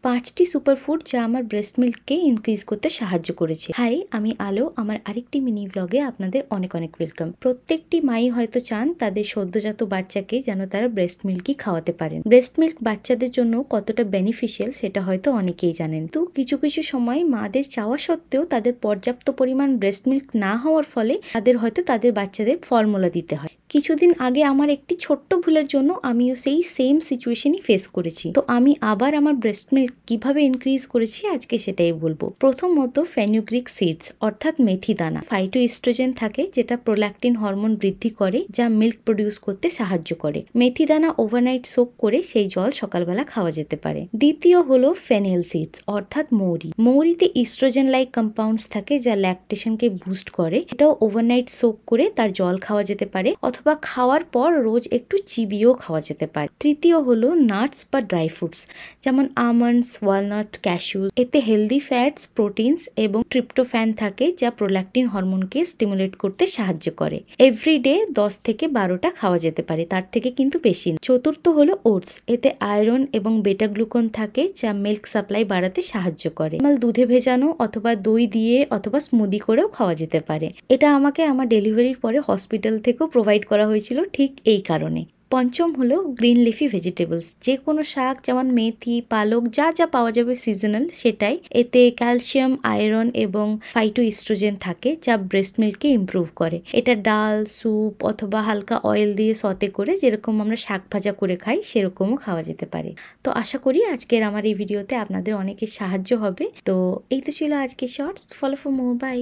5টি সুপারফুড যা আমার ব্রেস্ট মিল্ককে ইনক্রিজ করতে সাহায্য করেছে। হাই, আমি আলো। আমার আরেকটি মিনি ব্লগে আপনাদের অনেক অনেক ওয়েলকাম। প্রত্যেকটি মাই হয়তো চান তাদের সদ্যজাত বাচ্চাকে যেন তারা ব্রেস্ট মিল্কই খাওয়াতে পারেন। ব্রেস্ট মিল্ক বাচ্চাদের জন্য কতটা বেনিফিশিয়াল সেটা হয়তো অনেকেই জানেন। তো কিছু কিছু সময় মাদের চাওয়া সত্ত্বেও তাদের পর্যাপ্ত পরিমাণ ব্রেস্ট মিল্ক না হওয়ার ফলে তাদের হয়তো তাদের বাচ্চাদের ফর্মুলা দিতে হয়। কিছুদিন আগে আমার একটি ছোট্ট ভুলের জন্য আমিও সেই সেম সিচুয়েশনই ফেস করেছি। তো আমি আবার আমার ব্রেস্ট মিল্ক কিভাবে ইনক্রিজ করেছি আজকে সেটাই বলবো। প্রথমত ফেনুগ্রিক সিডস অর্থাৎ মেথি দানা। ফাইটোএস্ট্রোজেন থাকে যেটা প্রোল্যাকটিন হরমোন বৃদ্ধি করে, যা মিল্ক প্রডিউস করতে সাহায্য করে। মেথি দানা ওভারনাইট সোক করে সেই জল সকালবেলা খাওয়া যেতে পারে। দ্বিতীয় হলো ফেনেল সিডস অর্থাৎ মৌরি। মৌরিতে ইস্ট্রোজেন লাইক কম্পাউন্ডস থাকে যা ল্যাকটেশনকে বুস্ট করে। এটাও ওভারনাইট সোক করে তার জল খাওয়া যেতে পারে অথবা খাওয়ার পর রোজ একটু চিবিয়েও খাওয়া যেতে পারে। তৃতীয় হলো নাটস বা ড্রাই ফ্রুটস যেমন আমন্ডস, ওয়ালনাট, ক্যাশু। এতে হেলদি ফ্যাটস, প্রোটিনস এবং ট্রিপ্টোফ্যান থাকে যা প্রোল্যাকটিন হরমোনকে স্টিমুলেট করতে সাহায্য করে। এভরিডে 10 থেকে 12টা খাওয়া যেতে পারে, তার থেকে কিন্তু বেশি না। চতুর্থ হলো ওটস। এতে আয়রন এবং বেটা গ্লুকন থাকে যা মিল্ক সাপ্লাই বাড়াতে সাহায্য করে। দুধে ভেজানো অথবা দই দিয়ে অথবা স্মুদি করেও খাওয়া যেতে পারে। এটা আমাকে আমার ডেলিভারির পরে হসপিটাল থেকেও প্রোভাইড করা হয়েছিল ঠিক এই কারণে। পঞ্চম হলো গ্রিন লিফি ভেজিটেবলস। যে কোনো শাক যেমন মেথি, পালক, যা যা পাওয়া যাবে সিজনাল সেটাই। এতে ক্যালসিয়াম, আয়রন এবং ফাইটোএস্ট্রোজেন থাকে যা ব্রেস্ট মিল্ককে ইমপ্রুভ করে। এটা ডাল, স্যুপ অথবা হালকা অয়েল দিয়ে সতে করে যেরকম আমরা শাক ভাজা করে খাই সেরকমও খাওয়া যেতে পারে। তো আশা করি আজকের আমার এই ভিডিওতে আপনাদের অনেকের সাহায্য হবে। তো এই তো ছিল আজকে shorts. Follow for more. By.